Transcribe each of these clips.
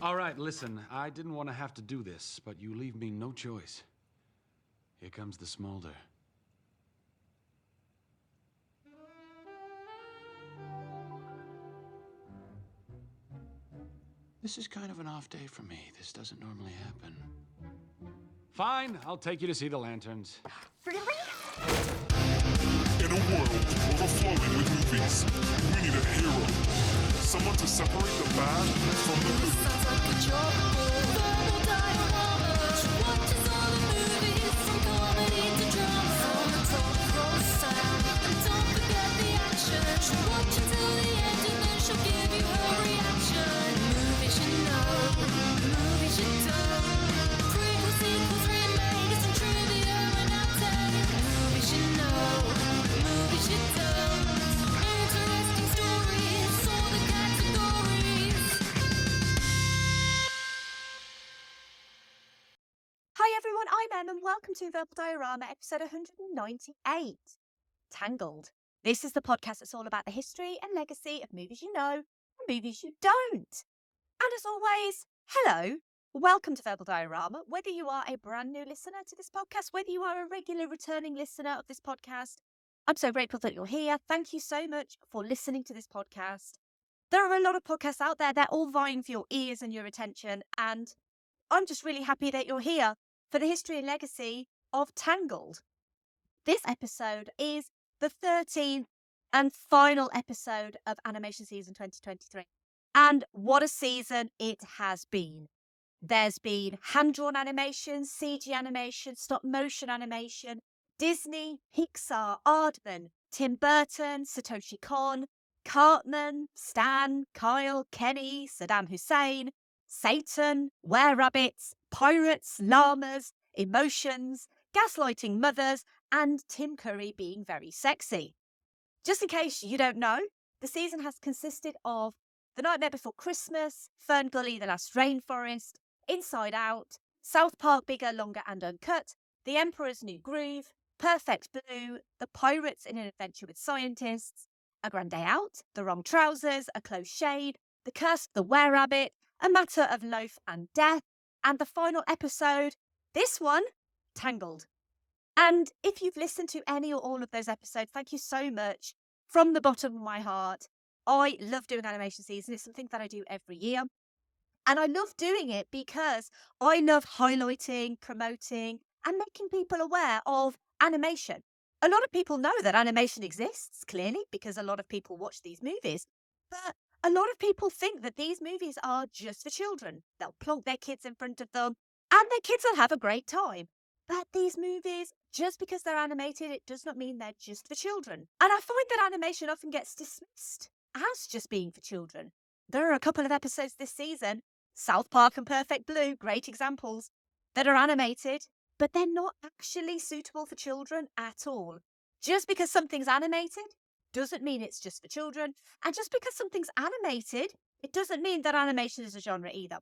All right, listen, I didn't want to have to do this, but you leave me no choice. Here comes the smolder. This is kind of an off day for me. This doesn't normally happen. Fine, I'll take you to see the lanterns. Really? In a world overflowing with movies, we need a hero. Someone to separate the bad from the good. Sounds like a job. Verbal diorama. Watches all the movies from comedy to drama. From the top roll sound. And don't forget the action. She'll watch until the end and then she'll give you her reaction. Movies you know, movies you don't. Prequels, sequels, remakes, and trivia and outtakes. Movies you know, movies you don't. Interesting stories, all the categories. Hi everyone, I'm Em and welcome to Verbal Diorama episode 198, Tangled. This is the podcast that's all about the history and legacy of movies you know and movies you don't. And as always, hello, welcome to Verbal Diorama. Whether you are a brand new listener to this podcast, whether you are a regular returning listener of this podcast, I'm so grateful that you're here. Thank you so much for listening to this podcast. There are a lot of podcasts out there, they're all vying for your ears and your attention, and I'm just really happy that you're here for the history and legacy of Tangled. This episode is the 13th and final episode of animation season 2023. And what a season it has been. There's been hand-drawn animation, CG animation, stop-motion animation, Disney, Pixar, Aardman, Tim Burton, Satoshi Kon, Cartman, Stan, Kyle, Kenny, Saddam Hussein, Satan, were-rabbits, pirates, llamas, emotions, gaslighting mothers, and Tim Curry being very sexy. Just in case you don't know, the season has consisted of The Nightmare Before Christmas, Fern Gully, The Last Rainforest, Inside Out, South Park Bigger, Longer and Uncut, The Emperor's New Groove, Perfect Blue, The Pirates in an Adventure with Scientists, A Grand Day Out, The Wrong Trousers, A Close Shade, The Curse of the Were-Rabbit, A Matter of Life and Death, and the final episode, this one, Tangled. And if you've listened to any or all of those episodes, thank you so much from the bottom of my heart. I love doing animation season. It's something that I do every year. And I love doing it because I love highlighting, promoting, and making people aware of animation. A lot of people know that animation exists, clearly, because a lot of people watch these movies. But a lot of people think that these movies are just for children. They'll plonk their kids in front of them, and their kids will have a great time. But these movies, just because they're animated, it does not mean they're just for children. And I find that animation often gets dismissed as just being for children. There are a couple of episodes this season, South Park and Perfect Blue, great examples, that are animated, but they're not actually suitable for children at all. Just because something's animated doesn't mean it's just for children. And just because something's animated, it doesn't mean that animation is a genre either.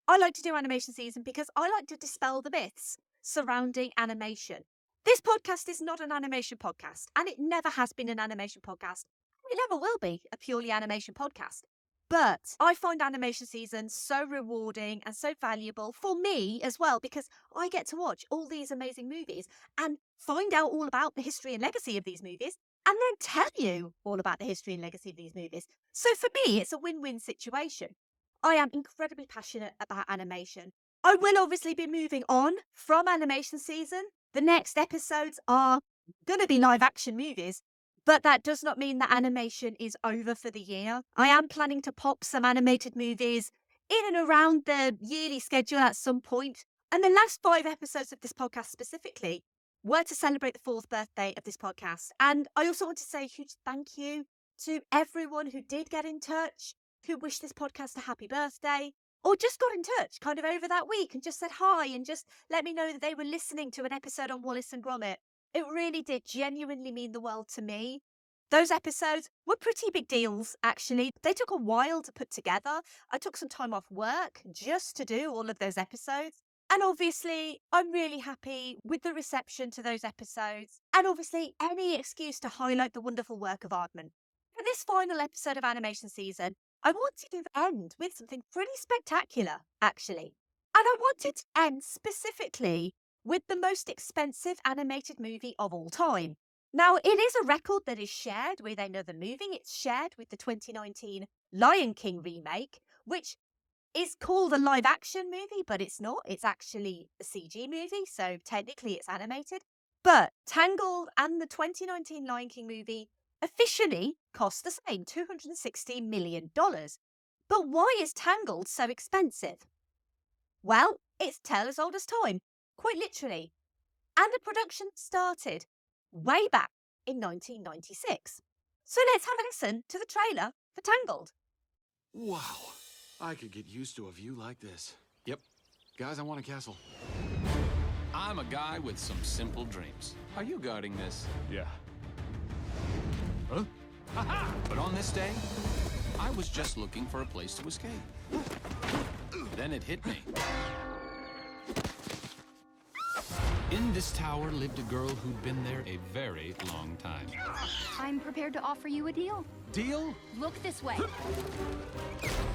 I like to do animation season because I like to dispel the myths surrounding animation. This podcast is not an animation podcast, and it never has been an animation podcast. It never will be a purely animation podcast. But I find animation season so rewarding and so valuable for me as well, because I get to watch all these amazing movies and find out all about the history and legacy of these movies, and then tell you all about the history and legacy of these movies. So for me, it's a win-win situation. I am incredibly passionate about animation. I will obviously be moving on from animation season. The next episodes are going to be live action movies, but that does not mean that animation is over for the year. I am planning to pop some animated movies in and around the yearly schedule at some point. And the last 5 episodes of this podcast specifically were to celebrate the 4th birthday of this podcast. And I also want to say a huge thank you to everyone who did get in touch, who wished this podcast a happy birthday, or just got in touch kind of over that week and just said hi and just let me know that they were listening to an episode on Wallace and Gromit. It really did genuinely mean the world to me. Those episodes were pretty big deals, actually. They took a while to put together. I took some time off work just to do all of those episodes. And obviously, I'm really happy with the reception to those episodes. And obviously, any excuse to highlight the wonderful work of Aardman. For this final episode of animation season, I wanted to end with something pretty spectacular, actually. And I wanted to end specifically with the most expensive animated movie of all time. Now, it is a record that is shared with another movie. It's shared with the 2019 Lion King remake, which is called a live action movie, but it's not. It's actually a CG movie, so technically it's animated. But Tangled and the 2019 Lion King movie officially cost the same, $260 million. But why is Tangled so expensive? Well, it's tale as old as time, quite literally. And the production started way back in 1996. So let's have a listen to the trailer for Tangled. Wow. I could get used to a view like this. Yep. Guys, I want a castle. I'm a guy with some simple dreams. Are you guarding this? Yeah. Huh? Aha! But on this day, I was just looking for a place to escape. Then it hit me. In this tower lived a girl who'd been there a very long time. I'm prepared to offer you a deal. Deal? Look this way.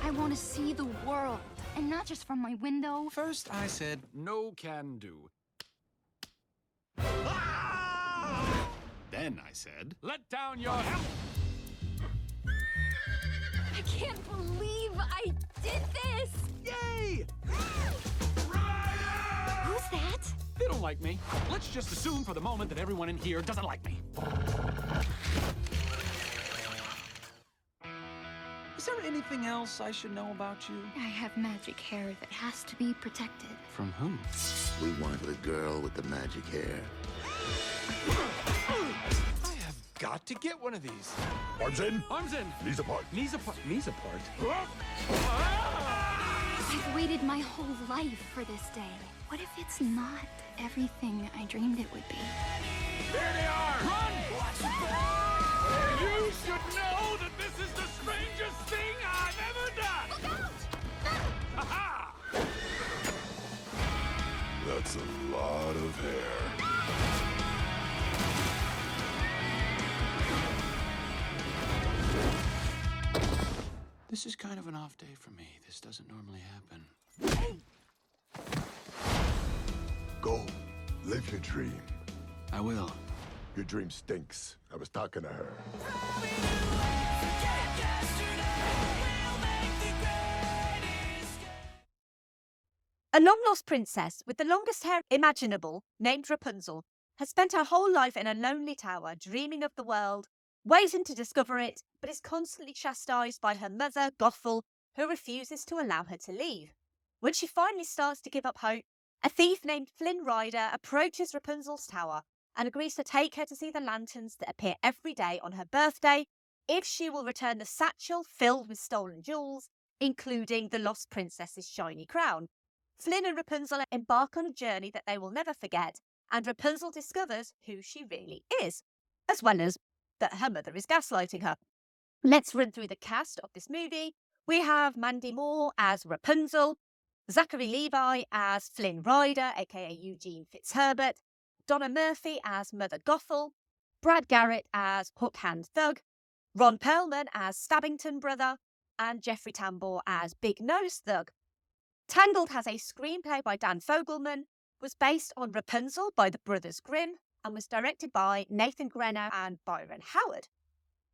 I want to see the world, and not just from my window. First, I said, no can do. Then I said, let down your helm. I can't believe I did this! Yay! Who's that? They don't like me. Let's just assume for the moment that everyone in here doesn't like me. Is there anything else I should know about you? I have magic hair that has to be protected. From who? We want the girl with the magic hair. I have got to get one of these. Arms in, Arms in. knees apart. Knees apart. Knees apart. I've waited my whole life for this day. What if it's not everything I dreamed it would be? Here they are! Run! You should know that this is the strangest thing I've ever done! Look out! Ha-ha! That's a lot of hair. This is kind of an off day for me. This doesn't normally happen. Go, live your dream. I will. Your dream stinks. I was talking to her. A long-lost princess with the longest hair imaginable, named Rapunzel, has spent her whole life in a lonely tower, dreaming of the world, waiting to discover it, but is constantly chastised by her mother, Gothel, who refuses to allow her to leave. When she finally starts to give up hope, a thief named Flynn Rider approaches Rapunzel's tower and agrees to take her to see the lanterns that appear every day on her birthday if she will return the satchel filled with stolen jewels, including the lost princess's shiny crown. Flynn and Rapunzel embark on a journey that they will never forget, and Rapunzel discovers who she really is, as well as that her mother is gaslighting her. Let's run through the cast of this movie. We have Mandy Moore as Rapunzel, Zachary Levi as Flynn Rider, aka Eugene Fitzherbert, Donna Murphy as Mother Gothel, Brad Garrett as Hookhand Thug, Ron Perlman as Stabbington Brother, and Jeffrey Tambor as Big Nose Thug. Tangled has a screenplay by Dan Fogelman, was based on Rapunzel by the Brothers Grimm, and was directed by Nathan Greno and Byron Howard.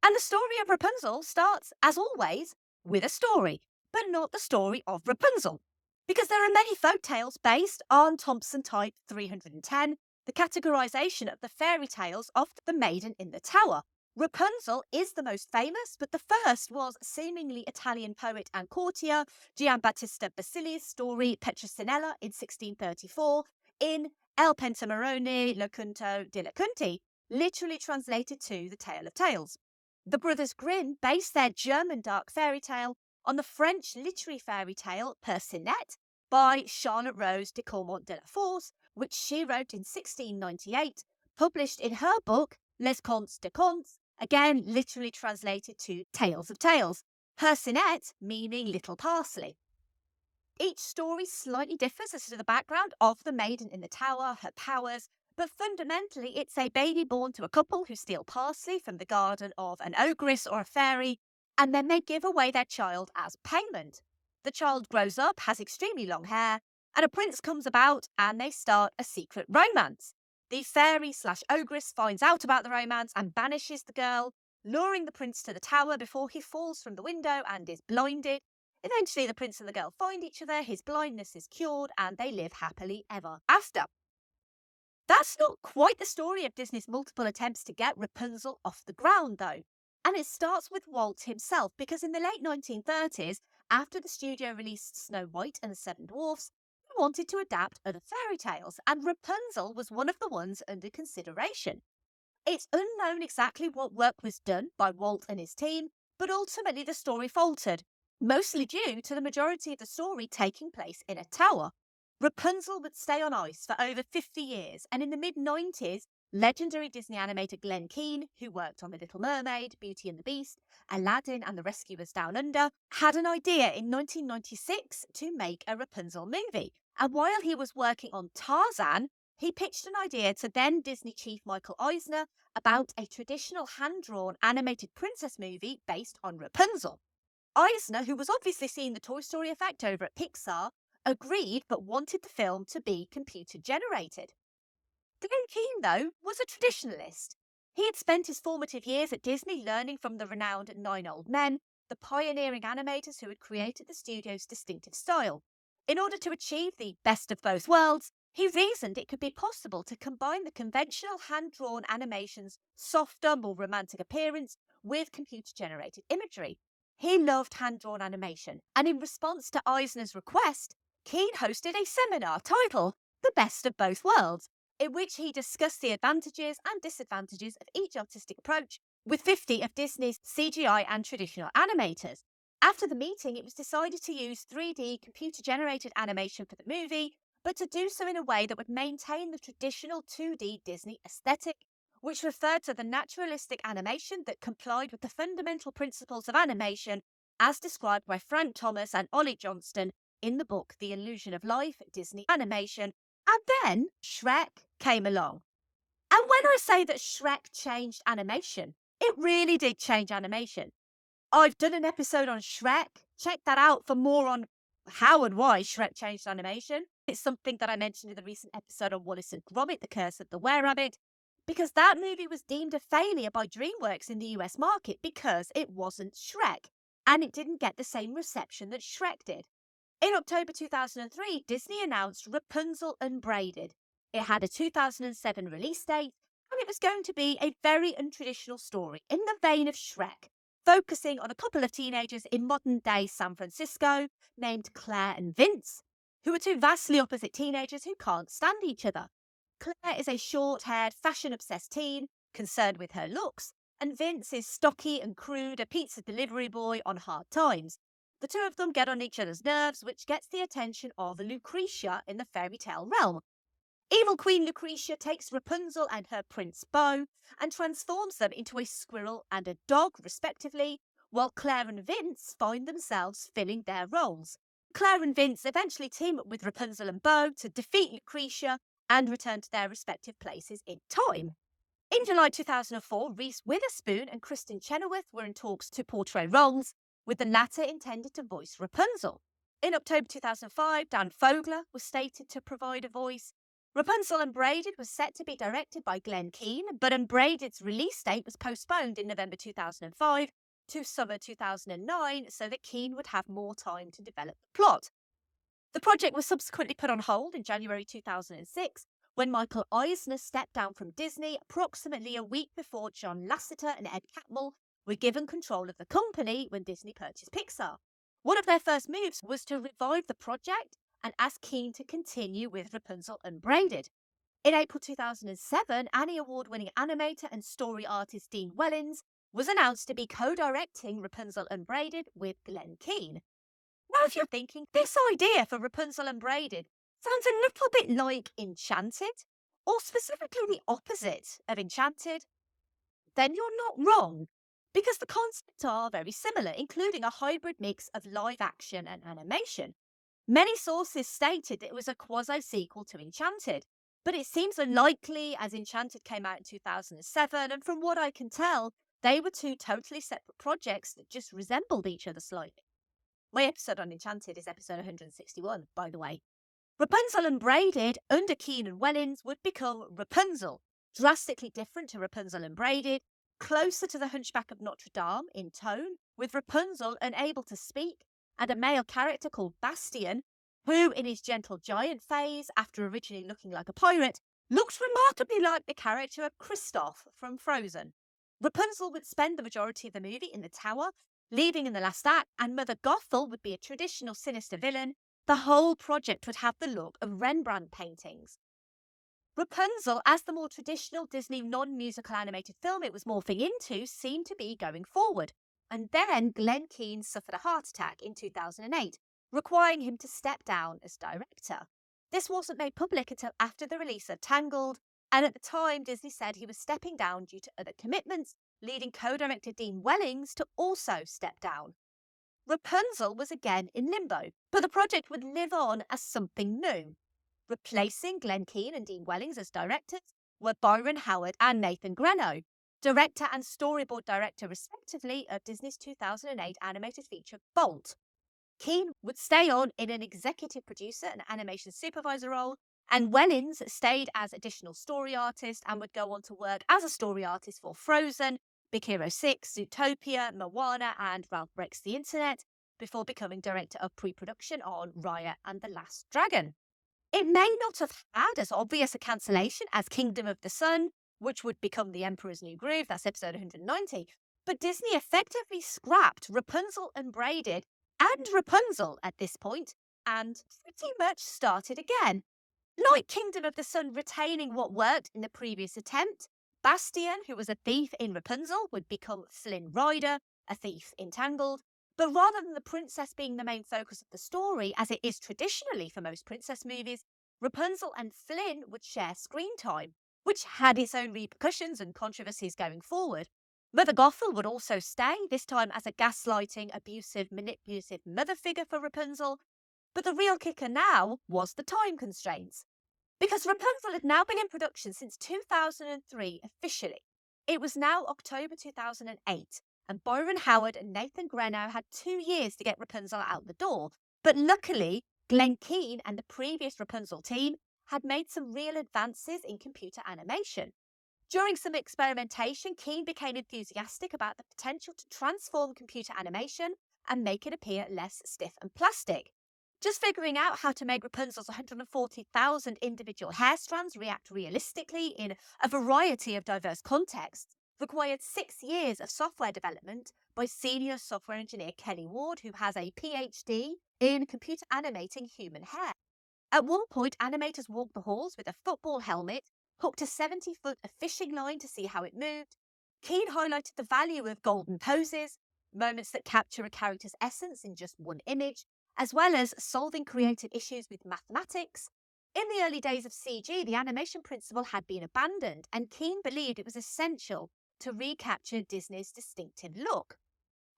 And the story of Rapunzel starts, as always, with a story, but not the story of Rapunzel. Because there are many folk tales based on Thompson Type 310, the categorization of the fairy tales of the Maiden in the Tower. Rapunzel is the most famous, but the first was seemingly Italian poet and courtier Giambattista Basili's story Petronella in 1634 in El Pentamerone Lacunto di Lacunti, literally translated to the Tale of Tales. The Brothers Grimm based their German dark fairy tale on the French literary fairy tale Percinet by Charlotte Rose de Caumont de la Force, which she wrote in 1698, published in her book Les Contes de Contes, again literally translated to Tales of Tales. Percinet meaning little parsley. Each story slightly differs as to the background of the Maiden in the Tower, her powers, but fundamentally it's a baby born to a couple who steal parsley from the garden of an ogress or a fairy, and then they give away their child as payment. The child grows up, has extremely long hair, and a prince comes about and they start a secret romance. The fairy/ogress finds out about the romance and banishes the girl, luring the prince to the tower before he falls from the window and is blinded. Eventually, the prince and the girl find each other, his blindness is cured, and they live happily ever after. That's not quite the story of Disney's multiple attempts to get Rapunzel off the ground, though. And it starts with Walt himself, because in the late 1930s, after the studio released Snow White and the Seven Dwarfs, he wanted to adapt other fairy tales, and Rapunzel was one of the ones under consideration. It's unknown exactly what work was done by Walt and his team, but ultimately the story faltered, mostly due to the majority of the story taking place in a tower. Rapunzel would stay on ice for over 50 years, and in the mid-90s, legendary Disney animator Glenn Keane, who worked on The Little Mermaid, Beauty and the Beast, Aladdin and The Rescuers Down Under, had an idea in 1996 to make a Rapunzel movie. And while he was working on Tarzan, he pitched an idea to then Disney chief Michael Eisner about a traditional hand-drawn animated princess movie based on Rapunzel. Eisner, who was obviously seeing the Toy Story effect over at Pixar, agreed but wanted the film to be computer-generated. Glenn Keane, though, was a traditionalist. He had spent his formative years at Disney learning from the renowned Nine Old Men, the pioneering animators who had created the studio's distinctive style. In order to achieve the best of both worlds, he reasoned it could be possible to combine the conventional hand-drawn animation's softer, more romantic appearance with computer-generated imagery. He loved hand-drawn animation, and in response to Eisner's request, Keane hosted a seminar titled The Best of Both Worlds, in which he discussed the advantages and disadvantages of each artistic approach with 50 of Disney's CGI and traditional animators. After the meeting, it was decided to use 3D computer-generated animation for the movie, but to do so in a way that would maintain the traditional 2D Disney aesthetic, which referred to the naturalistic animation that complied with the fundamental principles of animation as described by Frank Thomas and Ollie Johnston in the book The Illusion of Life, Disney Animation. And then Shrek came along. And when I say that Shrek changed animation, it really did change animation. I've done an episode on Shrek. Check that out for more on how and why Shrek changed animation. It's something that I mentioned in the recent episode on Wallace and Gromit, The Curse of the Were-Rabbit, because that movie was deemed a failure by DreamWorks in the US market because it wasn't Shrek, and it didn't get the same reception that Shrek did. In October 2003, Disney announced Rapunzel Unbraided. It had a 2007 release date, and it was going to be a very untraditional story in the vein of Shrek, focusing on a couple of teenagers in modern-day San Francisco named Claire and Vince, who are two vastly opposite teenagers who can't stand each other. Claire is a short-haired, fashion-obsessed teen, concerned with her looks, and Vince is stocky and crude, a pizza delivery boy on hard times. The two of them get on each other's nerves, which gets the attention of Lucretia in the fairy tale realm. Evil Queen Lucretia takes Rapunzel and her Prince Beau and transforms them into a squirrel and a dog, respectively, while Claire and Vince find themselves filling their roles. Claire and Vince eventually team up with Rapunzel and Beau to defeat Lucretia and return to their respective places in time. In July 2004, Reese Witherspoon and Kristen Chenoweth were in talks to portray roles, with the latter intended to voice Rapunzel. In October 2005, Dan Fogler was stated to provide a voice. Rapunzel Unbraided was set to be directed by Glenn Keane, but Unbraided's release date was postponed in November 2005 to summer 2009 so that Keane would have more time to develop the plot. The project was subsequently put on hold in January 2006 when Michael Eisner stepped down from Disney approximately a week before John Lasseter and Ed Catmull were given control of the company when Disney purchased Pixar. One of their first moves was to revive the project and ask Keane to continue with Rapunzel Unbraided. In April 2007, Annie Award-winning animator and story artist Dean Wellins was announced to be co-directing Rapunzel Unbraided with Glenn Keane. Now, if you're thinking, this idea for Rapunzel Unbraided sounds a little bit like Enchanted, or specifically the opposite of Enchanted, then you're not wrong, because the concepts are very similar, including a hybrid mix of live action and animation. Many sources stated that it was a quasi-sequel to Enchanted, but it seems unlikely as Enchanted came out in 2007, and from what I can tell, They were two totally separate projects that just resembled each other slightly. My episode on Enchanted is episode 161, by the way. Rapunzel Unbraided, under Keane and Wellings, would become Rapunzel, drastically different to Rapunzel Unbraided, closer to the Hunchback of Notre Dame in tone, with Rapunzel unable to speak, and a male character called Bastian, who, in his gentle giant phase, after originally looking like a pirate, looks remarkably like the character of Kristoff from Frozen. Rapunzel would spend the majority of the movie in the tower, leaving in the last act, and Mother Gothel would be a traditional sinister villain. The whole project would have the look of Rembrandt paintings. Rapunzel, as the more traditional Disney non-musical animated film it was morphing into, seemed to be going forward. And then Glenn Keane suffered a heart attack in 2008, requiring him to step down as director. This wasn't made public until after the release of Tangled, and at the time Disney said he was stepping down due to other commitments, leading co-director Dean Wellings to also step down. Rapunzel was again in limbo, but the project would live on as something new. Replacing Glenn Keane and Dean Wellings as directors were Byron Howard and Nathan Greno, director and storyboard director respectively of Disney's 2008 animated feature Bolt. Keane would stay on in an executive producer and animation supervisor role, and Wellings stayed as additional story artist and would go on to work as a story artist for Frozen, Big Hero 6, Zootopia, Moana, and Ralph Breaks the Internet, before becoming director of pre-production on Raya and the Last Dragon. It may not have had as obvious a cancellation as Kingdom of the Sun, which would become The Emperor's New Groove, that's episode 190, but Disney effectively scrapped Rapunzel Unbraided and Rapunzel at this point, and pretty much started again. Like Kingdom of the Sun retaining what worked in the previous attempt, Bastian, who was a thief in Rapunzel, would become Flynn Rider, a thief in Tangled. But rather than the princess being the main focus of the story, as it is traditionally for most princess movies, Rapunzel and Flynn would share screen time, which had its own repercussions and controversies going forward. Mother Gothel would also stay, this time as a gaslighting, abusive, manipulative mother figure for Rapunzel. But the real kicker now was the time constraints. Because Rapunzel had now been in production since 2003 officially. It was now October 2008. And Byron Howard and Nathan Greno had 2 years to get Rapunzel out the door. But luckily, Glenn Keane and the previous Rapunzel team had made some real advances in computer animation. During some experimentation, Keane became enthusiastic about the potential to transform computer animation and make it appear less stiff and plastic. Just figuring out how to make Rapunzel's 140,000 individual hair strands react realistically in a variety of diverse contexts required 6 years of software development by senior software engineer Kelly Ward, who has a PhD in computer animating human hair. At one point, animators walked the halls with a football helmet, hooked a 70-foot fishing line to see how it moved. Keane highlighted the value of golden poses, moments that capture a character's essence in just one image, as well as solving creative issues with mathematics. In the early days of CG, the animation principle had been abandoned, and Keane believed it was essential to recapture Disney's distinctive look.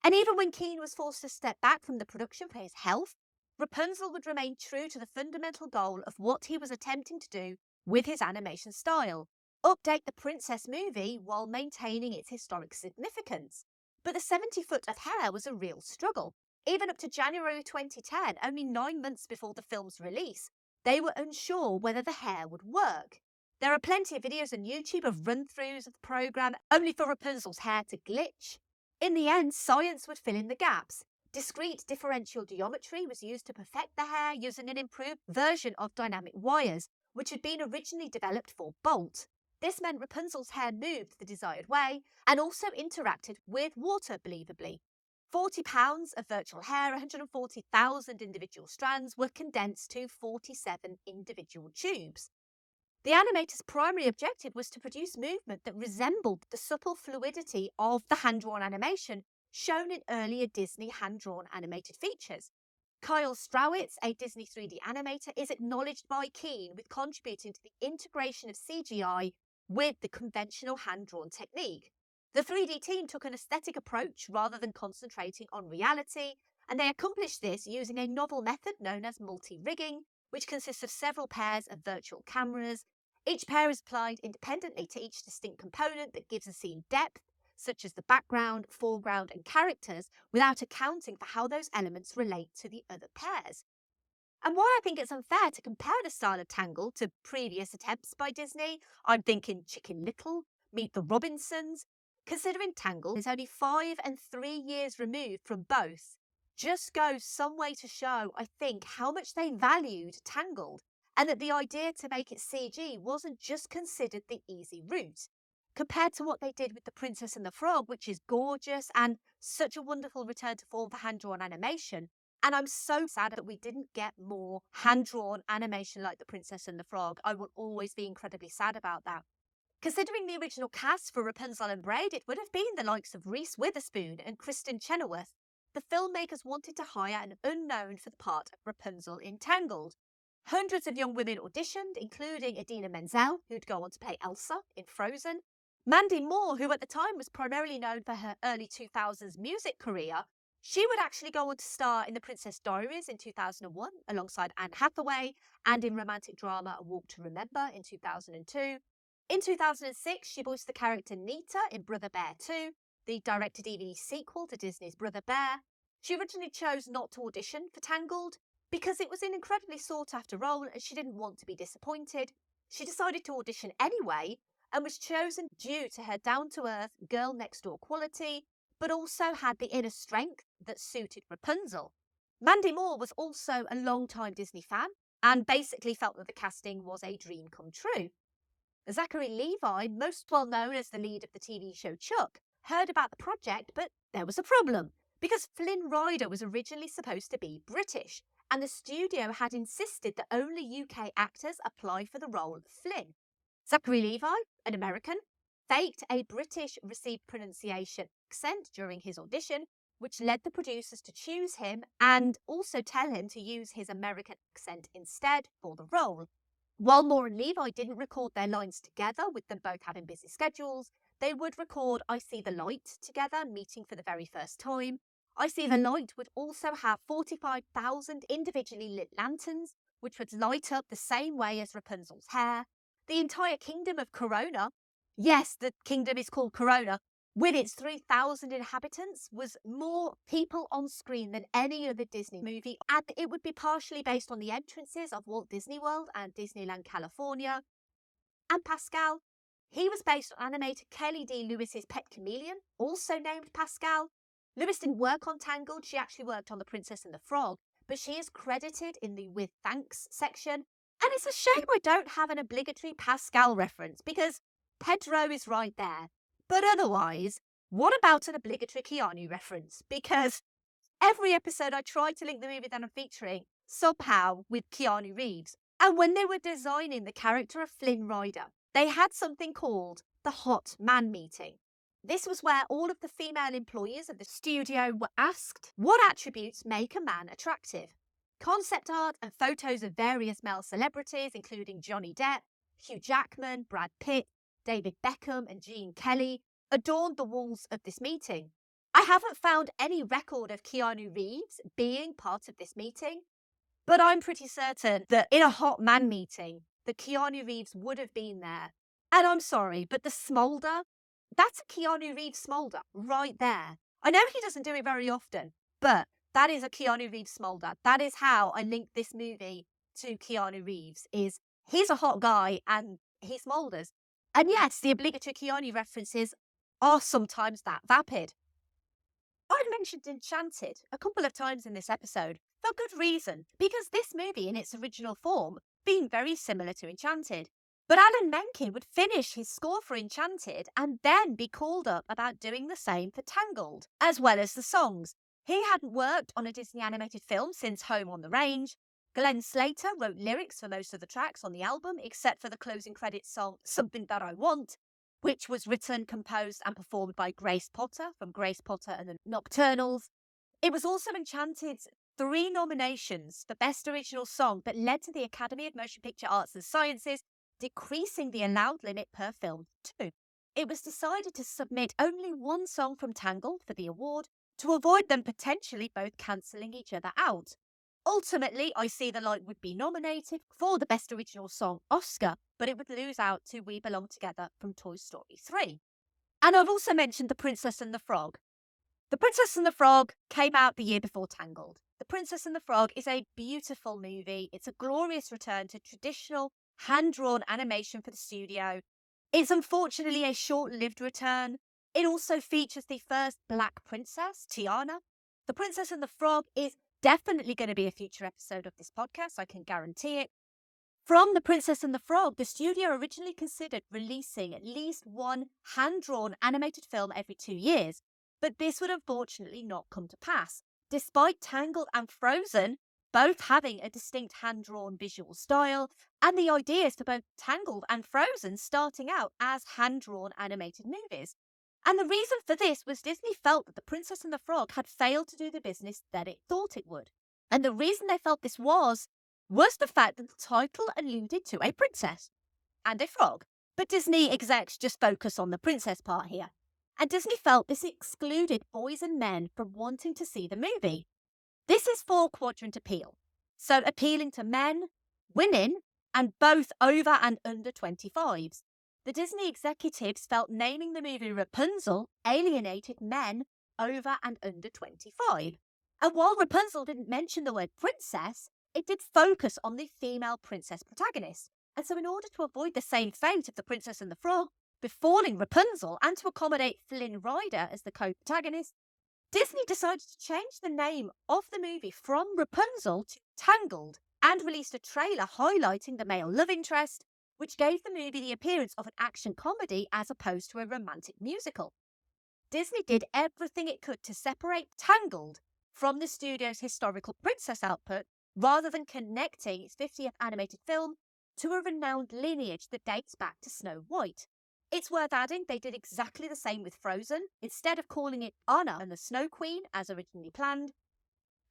And even when Keane was forced to step back from the production for his health, Rapunzel would remain true to the fundamental goal of what he was attempting to do with his animation style: update the princess movie while maintaining its historic significance. But the 70-foot of hair was a real struggle. Even up to January 2010, only 9 months before the film's release, they were unsure whether the hair would work. There are plenty of videos on YouTube of run-throughs of the programme, only for Rapunzel's hair to glitch. In the end, science would fill in the gaps. Discrete differential geometry was used to perfect the hair using an improved version of dynamic wires, which had been originally developed for Bolt. This meant Rapunzel's hair moved the desired way and also interacted with water believably. 40 pounds of virtual hair, 140,000 individual strands were condensed to 47 individual tubes. The animator's primary objective was to produce movement that resembled the supple fluidity of the hand-drawn animation shown in earlier Disney hand-drawn animated features. Kyle Strawitz, a Disney 3D animator, is acknowledged by Keane with contributing to the integration of CGI with the conventional hand-drawn technique. The 3D team took an aesthetic approach rather than concentrating on reality, and they accomplished this using a novel method known as multi-rigging, which consists of several pairs of virtual cameras. Each pair is applied independently to each distinct component that gives a scene depth, such as the background, foreground, and characters, without accounting for how those elements relate to the other pairs. And while I think it's unfair to compare the style of Tangled to previous attempts by Disney, I'm thinking Chicken Little, Meet the Robinsons, considering Tangled is only 5 and 3 years removed from both, just goes some way to show, I think, how much they valued Tangled, and that the idea to make it CG wasn't just considered the easy route. Compared to what they did with The Princess and the Frog, which is gorgeous and such a wonderful return to form for hand-drawn animation. And I'm so sad that we didn't get more hand-drawn animation like The Princess and the Frog. I will always be incredibly sad about that. Considering the original cast for Rapunzel Unbraided would have been the likes of Reese Witherspoon and Kristen Chenoweth, the filmmakers wanted to hire an unknown for the part of Rapunzel in Tangled. Hundreds of young women auditioned, including Idina Menzel, who'd go on to play Elsa in Frozen, Mandy Moore, who at the time was primarily known for her early 2000s music career. She would actually go on to star in The Princess Diaries in 2001 alongside Anne Hathaway, and in romantic drama A Walk to Remember in 2002. In 2006, she voiced the character Nita in Brother Bear 2, the direct-to-DVD sequel to Disney's Brother Bear. She originally chose not to audition for Tangled because it was an incredibly sought-after role and she didn't want to be disappointed. She decided to audition anyway and was chosen due to her down-to-earth, girl-next-door quality, but also had the inner strength that suited Rapunzel. Mandy Moore was also a long-time Disney fan and basically felt that the casting was a dream come true. Zachary Levi, most well known as the lead of the TV show Chuck, heard about the project, but there was a problem, because Flynn Rider was originally supposed to be British, and the studio had insisted that only UK actors apply for the role of Flynn. Zachary Levi, an American, faked a British received pronunciation accent during his audition, which led the producers to choose him and also tell him to use his American accent instead for the role. While Moore and Levi didn't record their lines together, with them both having busy schedules, they would record I See the Light together, meeting for the very first time. I See the Light would also have 45,000 individually lit lanterns, which would light up the same way as Rapunzel's hair. The entire kingdom of Corona, yes, the kingdom is called Corona, with its 3,000 inhabitants, was more people on screen than any other Disney movie, and it would be partially based on the entrances of Walt Disney World and Disneyland California. And Pascal, he was based on animator Kelly D. Lewis's pet chameleon, also named Pascal. Lewis didn't work on Tangled, she actually worked on The Princess and the Frog, but she is credited in the With Thanks section. And it's a shame I don't have an obligatory Pascal reference, because Pedro is right there. But otherwise, what about an obligatory Keanu reference? Because every episode I try to link the movie that I'm featuring somehow with Keanu Reeves. And when they were designing the character of Flynn Rider, they had something called the Hot Man Meeting. This was where all of the female employees of the studio were asked what attributes make a man attractive. Concept art and photos of various male celebrities, including Johnny Depp, Hugh Jackman, Brad Pitt, David Beckham and Gene Kelly, adorned the walls of this meeting. I haven't found any record of Keanu Reeves being part of this meeting, but I'm pretty certain that in a Hot Man meeting, that Keanu Reeves would have been there. And I'm sorry, but the smolder, that's a Keanu Reeves smolder right there. I know he doesn't do it very often, but that is a Keanu Reeves smolder. That is how I link this movie to Keanu Reeves, is he's a hot guy and he smolders. And yes, the obligatory Keanu references are sometimes that vapid. I've mentioned Enchanted a couple of times in this episode, for good reason, because this movie in its original form being very similar to Enchanted. But Alan Menken would finish his score for Enchanted and then be called up about doing the same for Tangled, as well as the songs. He hadn't worked on a Disney animated film since Home on the Range. Glenn Slater wrote lyrics for most of the tracks on the album, except for the closing credits song Something That I Want, which was written, composed and performed by Grace Potter from Grace Potter and the Nocturnals. It was also Enchanted's 3 nominations for Best Original Song, but led to the Academy of Motion Picture Arts and Sciences decreasing the allowed limit per film to 2. It was decided to submit only 1 song from Tangled for the award to avoid them potentially both cancelling each other out. Ultimately, I See the Light would be nominated for the Best Original Song Oscar, but it would lose out to We Belong Together from Toy Story 3. And I've also mentioned The Princess and the Frog. The Princess and the Frog came out the year before Tangled. The Princess and the Frog is a beautiful movie. It's a glorious return to traditional hand-drawn animation for the studio. It's unfortunately a short-lived return. It also features the first black princess, Tiana. The Princess and the Frog is definitely going to be a future episode of this podcast, I can guarantee it. From The Princess and the Frog, the studio originally considered releasing at least one hand-drawn animated film every 2 years, but this would unfortunately not come to pass, despite Tangled and Frozen both having a distinct hand-drawn visual style, and the ideas for both Tangled and Frozen starting out as hand-drawn animated movies. And the reason for this was Disney felt that The Princess and the Frog had failed to do the business that it thought it would. And the reason they felt this was the fact that the title alluded to a princess and a frog. But Disney execs just focus on the princess part here. And Disney felt this excluded boys and men from wanting to see the movie. This is for quadrant appeal. So appealing to men, women, and both over and under 25s. The Disney executives felt naming the movie Rapunzel alienated men over and under 25. And while Rapunzel didn't mention the word princess, it did focus on the female princess protagonist. And so in order to avoid the same fate of The Princess and the Frog befalling Rapunzel and to accommodate Flynn Rider as the co-protagonist, Disney decided to change the name of the movie from Rapunzel to Tangled and released a trailer highlighting the male love interest, which gave the movie the appearance of an action comedy as opposed to a romantic musical. Disney did everything it could to separate Tangled from the studio's historical princess output, rather than connecting its 50th animated film to a renowned lineage that dates back to Snow White. It's worth adding they did exactly the same with Frozen, instead of calling it Anna and the Snow Queen as originally planned.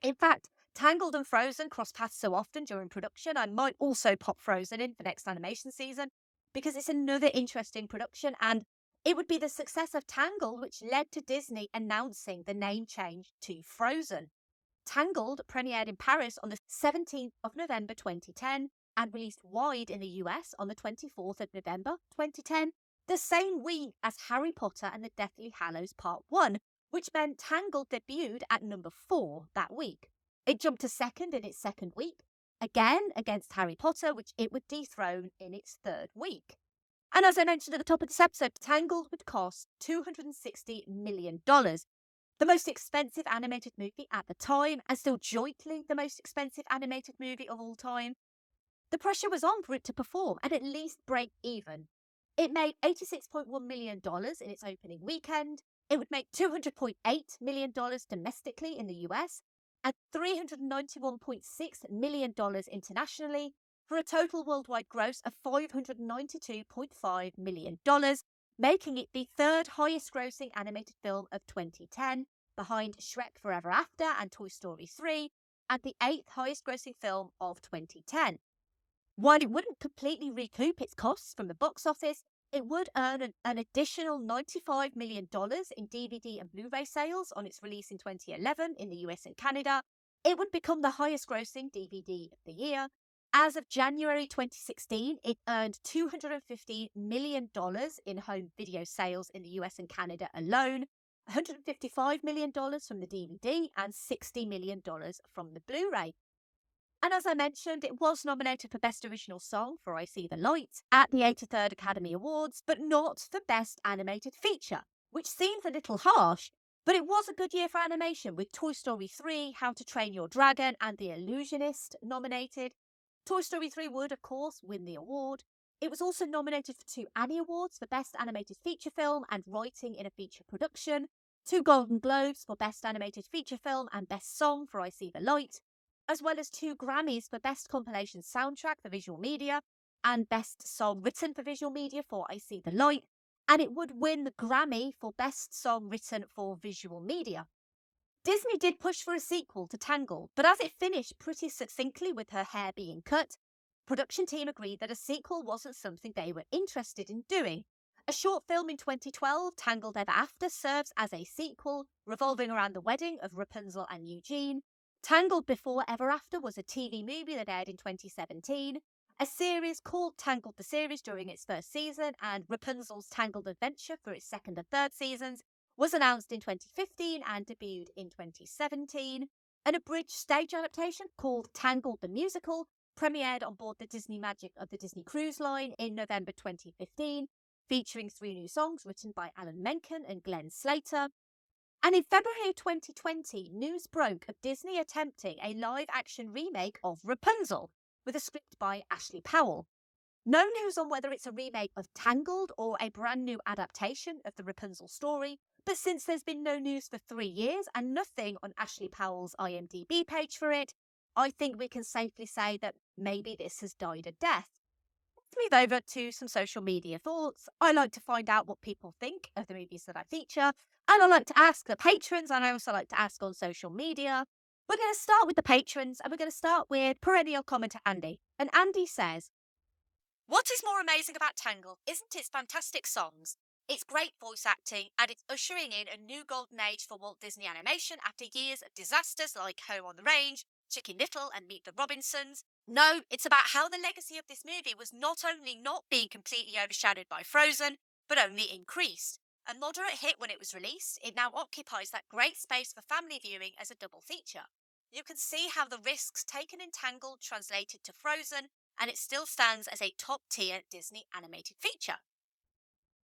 In fact, Tangled and Frozen cross paths so often during production, I might also pop Frozen in for next animation season, because it's another interesting production, and it would be the success of Tangled which led to Disney announcing the name change to Frozen. Tangled premiered in Paris on the 17th of November 2010 and released wide in the US on the 24th of November 2010, the same week as Harry Potter and the Deathly Hallows Part 1, which meant Tangled debuted at number 4 that week. It jumped to second in its second week, again against Harry Potter, which it would dethrone in its third week. And as I mentioned at the top of this episode, Tangled would cost $260 million. The most expensive animated movie at the time, and still jointly the most expensive animated movie of all time. The pressure was on for it to perform and at least break even. It made $86.1 million in its opening weekend. It would make $200.8 million domestically in the US and $391.6 million internationally, for a total worldwide gross of $592.5 million, making it the third highest grossing animated film of 2010, behind Shrek Forever After and Toy Story 3, and the 8th highest grossing film of 2010. While it wouldn't completely recoup its costs from the box office, it would earn an additional $95 million in DVD and Blu-ray sales on its release in 2011 in the US and Canada. It would become the highest grossing DVD of the year. As of January 2016, it earned $250 million in home video sales in the US and Canada alone, $155 million from the DVD and $60 million from the Blu-ray. And as I mentioned, it was nominated for Best Original Song for I See the Light at the 83rd Academy Awards, but not for Best Animated Feature, which seems a little harsh, but it was a good year for animation, with Toy Story 3, How to Train Your Dragon, and The Illusionist nominated. Toy Story 3 would, of course, win the award. It was also nominated for 2 Annie Awards for Best Animated Feature Film and Writing in a Feature Production, 2 Golden Globes for Best Animated Feature Film and Best Song for I See the Light, as well as 2 Grammys for Best Compilation Soundtrack for Visual Media and Best Song Written for Visual Media for I See the Light, and it would win the Grammy for Best Song Written for Visual Media. Disney did push for a sequel to Tangled, but as it finished pretty succinctly with her hair being cut, production team agreed that a sequel wasn't something they were interested in doing. A short film in 2012, Tangled Ever After, serves as a sequel, revolving around the wedding of Rapunzel and Eugene. Tangled Before Ever After was a TV movie that aired in 2017, A series called Tangled the Series during its first season and Rapunzel's Tangled Adventure for its second and third seasons was announced in 2015 and debuted in 2017. An abridged stage adaptation called Tangled the Musical premiered on board the Disney Magic of the Disney Cruise Line in November 2015, featuring 3 new songs written by Alan Menken and Glenn Slater. And in February 2020, news broke of Disney attempting a live-action remake of Rapunzel, with a script by Ashley Powell. No news on whether it's a remake of Tangled or a brand new adaptation of the Rapunzel story, but since there's been no news for 3 years and nothing on Ashley Powell's IMDb page for it, I think we can safely say that maybe this has died a death. Let's move over to some social media thoughts. I like to find out what people think of the movies that I feature, and I like to ask the patrons, and I also like to ask on social media. We're going to start with the patrons, and we're going to start with perennial commenter Andy. And Andy says, "What is more amazing about Tangled isn't its fantastic songs, its great voice acting, and it's ushering in a new golden age for Walt Disney Animation after years of disasters like Home on the Range, Chicken Little, and Meet the Robinsons. No, it's about how the legacy of this movie was not only not being completely overshadowed by Frozen, but only increased. A moderate hit when it was released, it now occupies that great space for family viewing as a double feature. You can see how the risks taken in Tangled translated to Frozen, and it still stands as a top-tier Disney animated feature."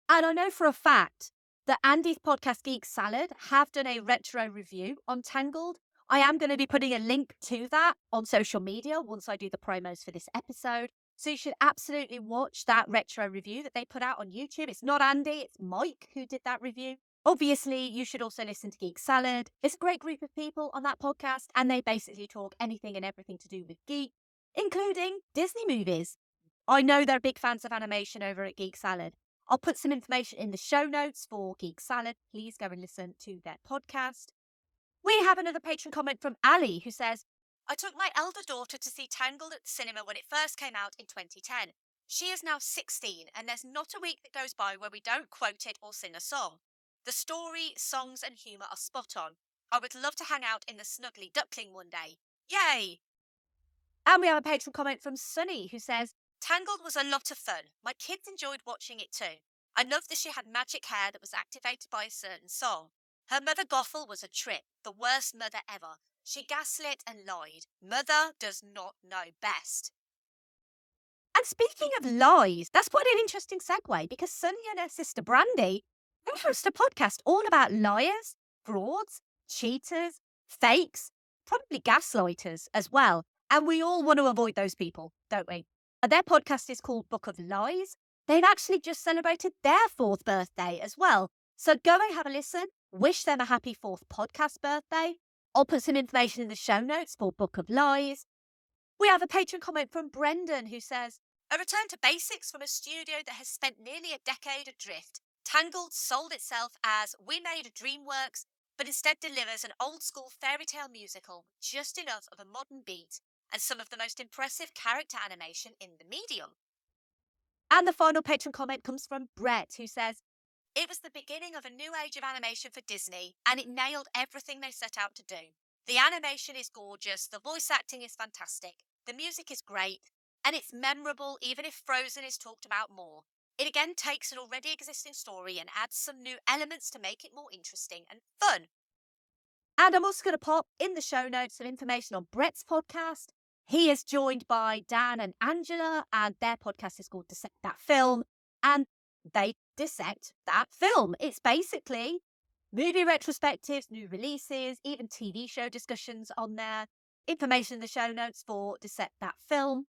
And I know for a fact that Andy's podcast Geek Salad have done a retro review on Tangled. I am going to be putting a link to that on social media once I do the promos for this episode. So you should absolutely watch that retro review that they put out on YouTube. It's not Andy, it's Mike who did that review. Obviously, you should also listen to Geek Salad. It's a great group of people on that podcast, and they basically talk anything and everything to do with geek, including Disney movies. I know they're big fans of animation over at Geek Salad. I'll put some information in the show notes for Geek Salad. Please go and listen to their podcast. We have another patron comment from Ali who says, "I took my elder daughter to see Tangled at the cinema when it first came out in 2010. She is now 16, and there's not a week that goes by where we don't quote it or sing a song. The story, songs, and humour are spot on. I would love to hang out in the Snuggly Duckling one day. Yay!" And we have a patron comment from Sunny who says, "Tangled was a lot of fun. My kids enjoyed watching it too. I loved that she had magic hair that was activated by a certain song. Her mother Gothel was a trip, the worst mother ever. She gaslit and lied. Mother does not know best." And speaking of lies, that's quite an interesting segue because Sunny and her sister Brandy host a podcast all about liars, frauds, cheaters, fakes, probably gaslighters as well. And we all want to avoid those people, don't we? And their podcast is called Book of Lies. They've actually just celebrated their 4th birthday as well. So go and have a listen. Wish them a happy 4th podcast birthday. I'll put some information in the show notes for Book of Lies. We have a patron comment from Brendan who says, "A return to basics from a studio that has spent nearly a decade adrift. Tangled sold itself as we made DreamWorks, but instead delivers an old-school fairy tale musical with just enough of a modern beat and some of the most impressive character animation in the medium." And the final patron comment comes from Brett who says, "It was the beginning of a new age of animation for Disney, and it nailed everything they set out to do. The animation is gorgeous, the voice acting is fantastic, the music is great, and it's memorable even if Frozen is talked about more. It again takes an already existing story and adds some new elements to make it more interesting and fun." And I'm also going to pop in the show notes some information on Brett's podcast. He is joined by Dan and Angela, and their podcast is called Dissect That Film, and they dissect that film. It's basically movie retrospectives, new releases, even TV show discussions on there. Information in the show notes for Dissect That Film.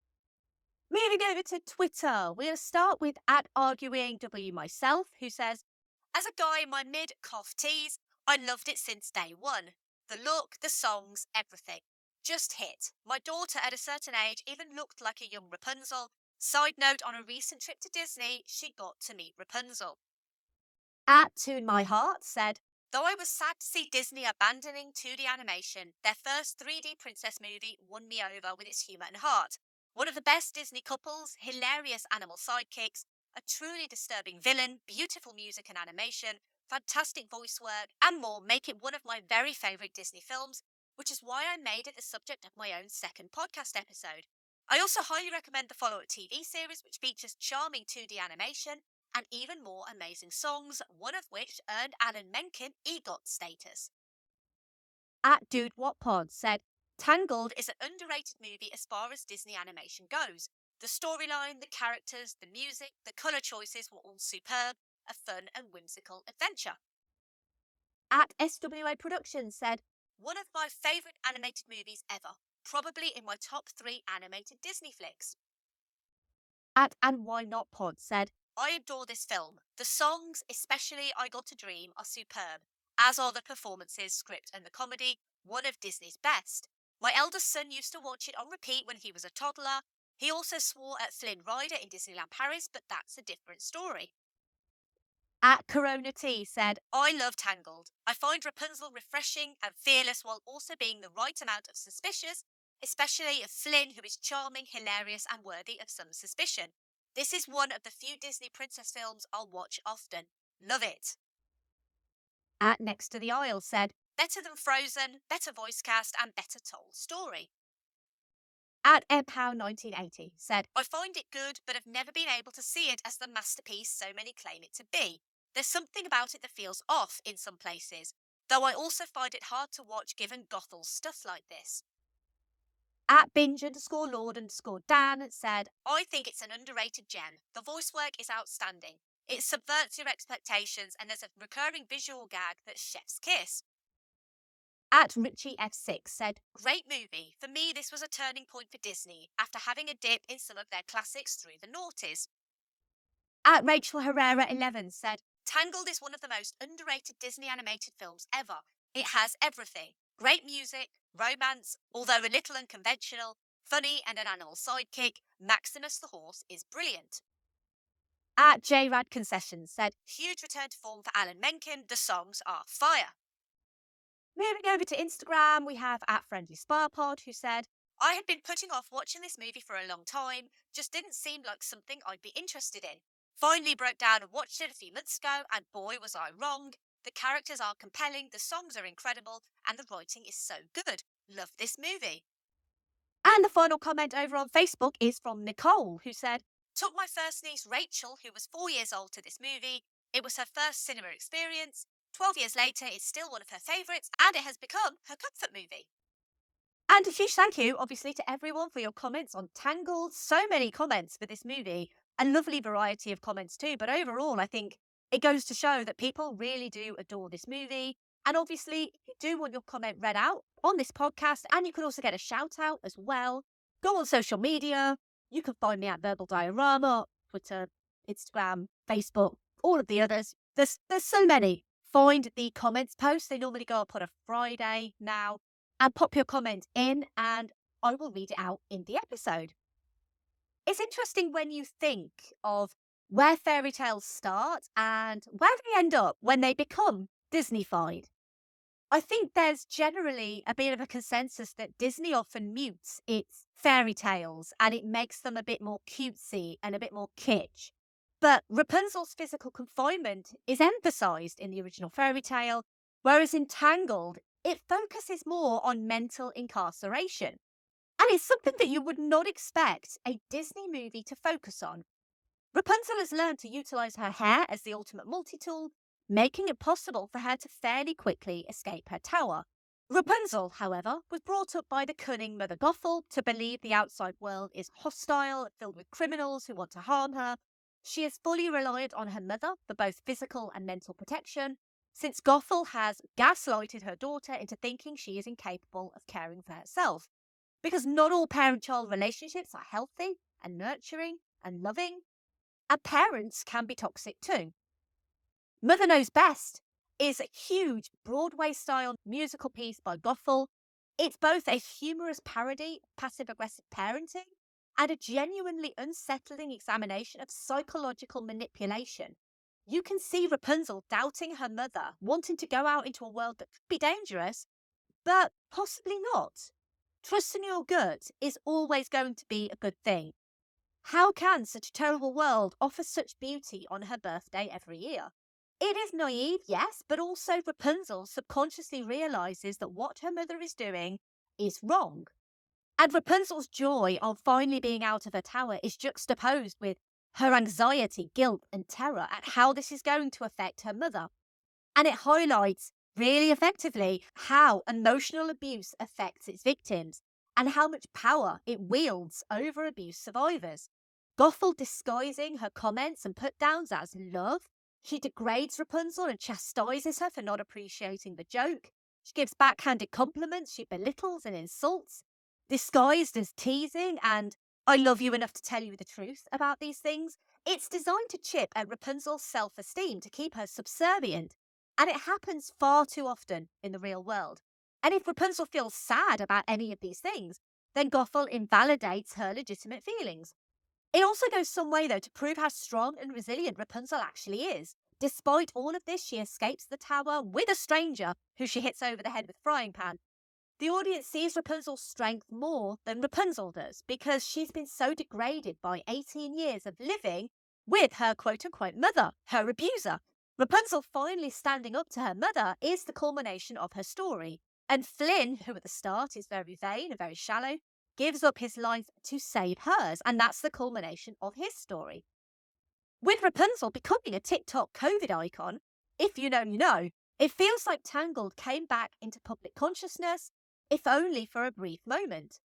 Moving over to Twitter, we'll start with @arguingw myself, who says, "As a guy in my mid-cough teas, I loved it since day one. The look, the songs, everything. Just hit. My daughter at a certain age even looked like a young Rapunzel. Side note, on a recent trip to Disney, she got to meet Rapunzel." @Tune My Heart said, "Though I was sad to see Disney abandoning 2D animation, their first 3D princess movie won me over with its humour and heart. One of the best Disney couples, hilarious animal sidekicks, a truly disturbing villain, beautiful music and animation, fantastic voice work, and more make it one of my very favourite Disney films, which is why I made it the subject of my own second podcast episode. I also highly recommend the follow-up TV series, which features charming 2D animation and even more amazing songs, one of which earned Alan Menken EGOT status. At Dude What Pod said, Tangled is an underrated movie as far as Disney animation goes. The storyline, the characters, the music, the colour choices were all superb, a fun and whimsical adventure. At SWA Productions said, one of my favourite animated movies ever, probably in my top 3 animated Disney flicks. At And Why Not Pod said, I adore this film. The songs, especially I Got to Dream, are superb, as are the performances, script and the comedy, one of Disney's best. My eldest son used to watch it on repeat when he was a toddler. He also swore at Flynn Rider in Disneyland Paris, but that's a different story. At Corona T said, I love Tangled. I find Rapunzel refreshing and fearless while also being the right amount of suspicious, especially of Flynn, who is charming, hilarious and worthy of some suspicion. This is one of the few Disney princess films I'll watch often. Love it. At Next to the Aisle said, better than Frozen, better voice cast and better told story. At MPow1980 said, I find it good but have never been able to see it as the masterpiece so many claim it to be. There's something about it that feels off in some places, though I also find it hard to watch given Gothel's stuff like this. At Binge_Lord_Dan said, I think it's an underrated gem. The voice work is outstanding. It subverts your expectations and there's a recurring visual gag that's chef's kiss. At Richie F6 said, great movie. For me, this was a turning point for Disney after having a dip in some of their classics through the noughties. At Rachel Herrera 11 said, Tangled is one of the most underrated Disney animated films ever. It has everything. Great music, romance, although a little unconventional, funny and an animal sidekick, Maximus the horse is brilliant. At JRAD Concessions said, huge return to form for Alan Menken, the songs are fire. Moving over to Instagram, we have at Friendly Sparpod who said, I had been putting off watching this movie for a long time, just didn't seem like something I'd be interested in. Finally broke down and watched it a few months ago, and boy was I wrong. The characters are compelling, the songs are incredible, and the writing is so good. Love this movie. And the final comment over on Facebook is from Nicole, who said, took my first niece Rachel, who was 4 years old, to this movie. It was her first cinema experience. 12 years later, it's still one of her favourites, and it has become her comfort movie. And a huge thank you, obviously, to everyone for your comments on Tangled. So many comments for this movie. A lovely variety of comments too. But overall, I think it goes to show that people really do adore this movie. And obviously, if you do want your comment read out on this podcast, and you can also get a shout out as well, go on social media. You can find me at Verbal Diorama, Twitter, Instagram, Facebook, all of the others. There's so many. Find the comments post. They normally go up on a Friday now. And pop your comment in and I will read it out in the episode. It's interesting when you think of where fairy tales start and where they end up when they become Disney-fied. I think there's generally a bit of a consensus that Disney often mutes its fairy tales and it makes them a bit more cutesy and a bit more kitsch. But Rapunzel's physical confinement is emphasised in the original fairy tale, whereas in Tangled, it focuses more on mental incarceration. And it's something that you would not expect a Disney movie to focus on. Rapunzel has learned to utilise her hair as the ultimate multi-tool, making it possible for her to fairly quickly escape her tower. Rapunzel, however, was brought up by the cunning Mother Gothel to believe the outside world is hostile, filled with criminals who want to harm her. She is fully reliant on her mother for both physical and mental protection, since Gothel has gaslighted her daughter into thinking she is incapable of caring for herself. Because not all parent-child relationships are healthy and nurturing and loving, and parents can be toxic too. Mother Knows Best is a huge Broadway-style musical piece by Gothel. It's both a humorous parody of passive-aggressive parenting and a genuinely unsettling examination of psychological manipulation. You can see Rapunzel doubting her mother, wanting to go out into a world that could be dangerous, but possibly not. Trusting your gut is always going to be a good thing. How can such a terrible world offer such beauty on her birthday every year? It is naive, yes, but also Rapunzel subconsciously realises that what her mother is doing is wrong. And Rapunzel's joy of finally being out of her tower is juxtaposed with her anxiety, guilt, and terror at how this is going to affect her mother. And it highlights really effectively how emotional abuse affects its victims and how much power it wields over abuse survivors. Gothel disguising her comments and put-downs as love. She degrades Rapunzel and chastises her for not appreciating the joke. She gives backhanded compliments, she belittles and insults, disguised as teasing and I love you enough to tell you the truth about these things. It's designed to chip at Rapunzel's self-esteem to keep her subservient. And it happens far too often in the real world. And if Rapunzel feels sad about any of these things, then Gothel invalidates her legitimate feelings. It also goes some way, though, to prove how strong and resilient Rapunzel actually is. Despite all of this, she escapes the tower with a stranger who she hits over the head with a frying pan. The audience sees Rapunzel's strength more than Rapunzel does because she's been so degraded by 18 years of living with her quote-unquote mother, her abuser. Rapunzel finally standing up to her mother is the culmination of her story. And Flynn, who at the start is very vain and very shallow, gives up his life to save hers, and that's the culmination of his story. With Rapunzel becoming a TikTok COVID icon, if you know, you know, it feels like Tangled came back into public consciousness, if only for a brief moment.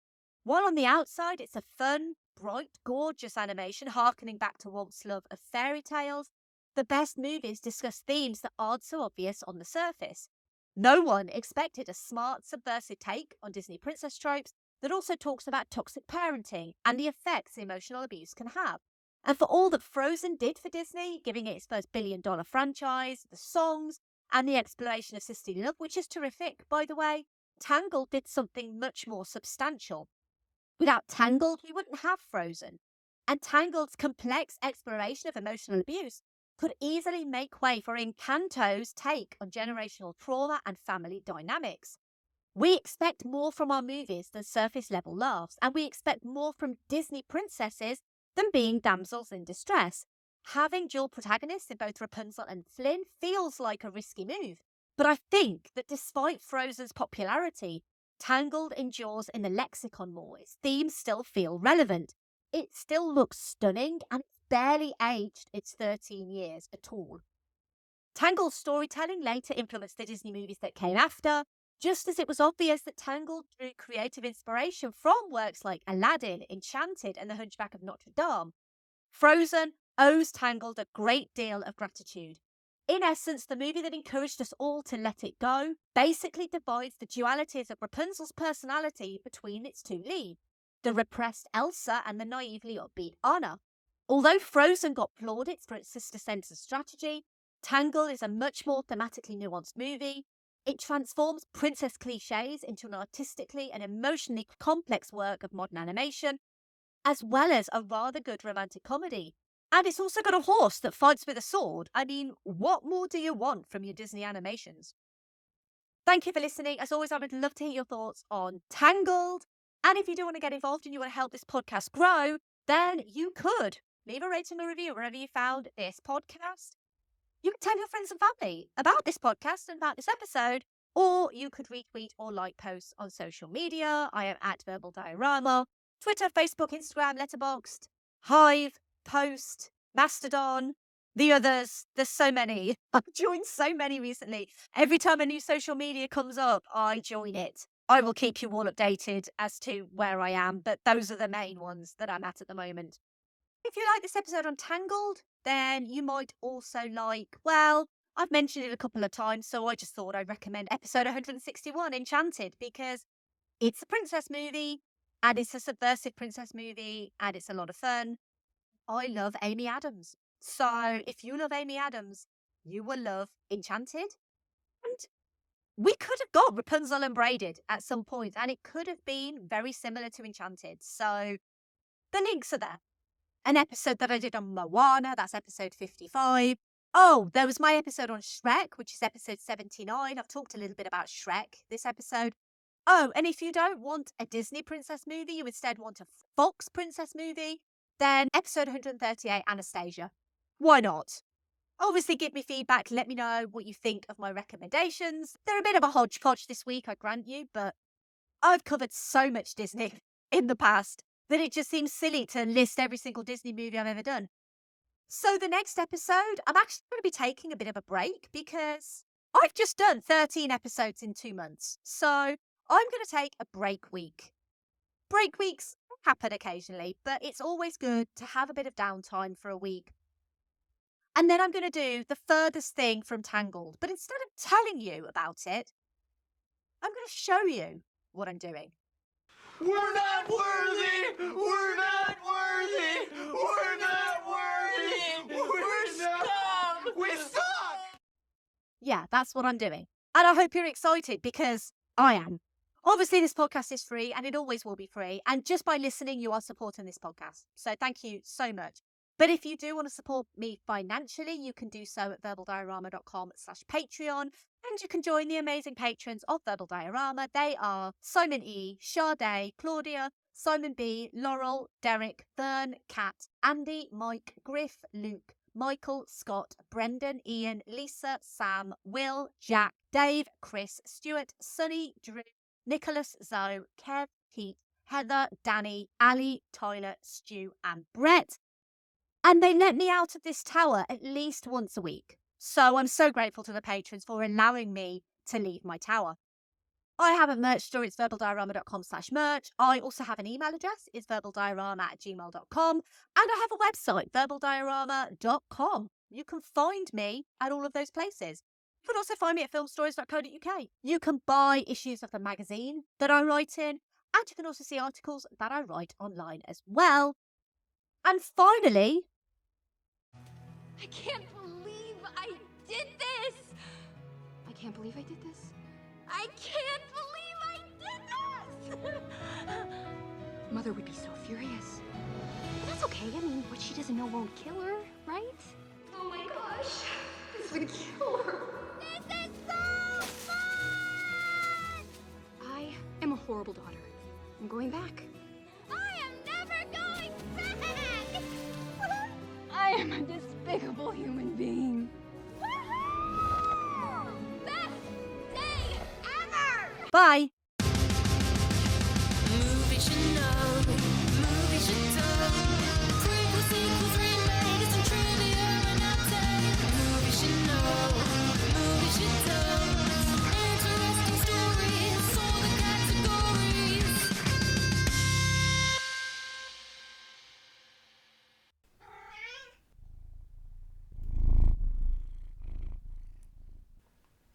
While on the outside it's a fun, bright, gorgeous animation harkening back to Walt's love of fairy tales, the best movies discuss themes that aren't so obvious on the surface. No one expected a smart, subversive take on Disney princess tropes that also talks about toxic parenting and the effects emotional abuse can have. And for all that Frozen did for Disney, giving it its first billion-dollar franchise, the songs, and the exploration of sisterly love, which is terrific, by the way, Tangled did something much more substantial. Without Tangled, we wouldn't have Frozen. And Tangled's complex exploration of emotional abuse could easily make way for Encanto's take on generational trauma and family dynamics. We expect more from our movies than surface-level laughs, and we expect more from Disney princesses than being damsels in distress. Having dual protagonists in both Rapunzel and Flynn feels like a risky move, but I think that despite Frozen's popularity, Tangled endures in the lexicon more. Its themes still feel relevant. It still looks stunning, and it's barely aged its 13 years at all. Tangled's storytelling later influenced the Disney movies that came after, just as it was obvious that Tangled drew creative inspiration from works like Aladdin, Enchanted, and The Hunchback of Notre Dame. Frozen owes Tangled a great deal of gratitude. In essence, the movie that encouraged us all to let it go basically divides the dualities of Rapunzel's personality between its two leads, the repressed Elsa and the naively upbeat Anna. Although Frozen got plaudits for its sister-centered strategy, Tangled is a much more thematically nuanced movie. It transforms princess cliches into an artistically and emotionally complex work of modern animation, as well as a rather good romantic comedy. And it's also got a horse that fights with a sword. I mean, what more do you want from your Disney animations? Thank you for listening. As always, I would love to hear your thoughts on Tangled. And if you do want to get involved and you want to help this podcast grow, then you could leave a rating or review wherever you found this podcast. You can tell your friends and family about this podcast and about this episode, or you could retweet or like posts on social media. I am at Verbal Diorama, Twitter, Facebook, Instagram, Letterboxd, Hive, Post, Mastodon, the others. There's so many. I've joined so many recently. Every time a new social media comes up, I join it. I will keep you all updated as to where I am, but those are the main ones that I'm at the moment. If you like this episode on Tangled, then you might also like, well, I've mentioned it a couple of times, so I just thought I'd recommend episode 161, Enchanted, because it's a princess movie, and it's a subversive princess movie, and it's a lot of fun. I love Amy Adams. So if you love Amy Adams, you will love Enchanted. And we could have got Rapunzel Unbraided at some point, and it could have been very similar to Enchanted. So the links are there. An episode that I did on Moana, that's episode 55. Oh, there was my episode on Shrek, which is episode 79. I've talked a little bit about Shrek this episode. Oh, and if you don't want a Disney princess movie, you instead want a Fox princess movie, then episode 138, Anastasia. Why not? Obviously, give me feedback. Let me know what you think of my recommendations. They're a bit of a hodgepodge this week, I grant you, but I've covered so much Disney in the past that it just seems silly to list every single Disney movie I've ever done. So the next episode, I'm actually going to be taking a bit of a break because I've just done 13 episodes in 2 months. So I'm going to take a break week. Break weeks happen occasionally, but it's always good to have a bit of downtime for a week. And then I'm going to do the furthest thing from Tangled. But instead of telling you about it, I'm going to show you what I'm doing. We're not worthy! We're not worthy! We're not worthy! We're scum! We suck! Yeah, that's what I'm doing. And I hope you're excited because I am. Obviously, this podcast is free and it always will be free. And just by listening, you are supporting this podcast. So thank you so much. But if you do want to support me financially, you can do so at verbaldiorama.com/Patreon. And you can join the amazing patrons of Verbal Diorama. They are Simon E, Sade, Claudia, Simon B, Laurel, Derek, Vern, Kat, Andy, Mike, Griff, Luke, Michael, Scott, Brendan, Ian, Lisa, Sam, Will, Jack, Dave, Chris, Stuart, Sunny, Drew, Nicholas, Zoe, Kev, Pete, Heather, Danny, Ali, Tyler, Stu, and Brett. And they let me out of this tower at least once a week. So I'm so grateful to the patrons for allowing me to leave my tower. I have a merch store. It's verbaldiorama.com/merch. I also have an email address. It's verbaldiorama@gmail.com. And I have a website, verbaldiorama.com. You can find me at all of those places. You can also find me at filmstories.co.uk. You can buy issues of the magazine that I write in. And you can also see articles that I write online as well. And finally, I can't believe I did this! I can't believe I did this. I can't believe I did this! Mother would be so furious. But that's okay. I mean, what she doesn't know won't kill her, right? Oh my gosh. This would kill her. This is so fun! I am a horrible daughter. I'm going back. I am never going back! I am a despicable human being. Woohoo! Best day ever! bye.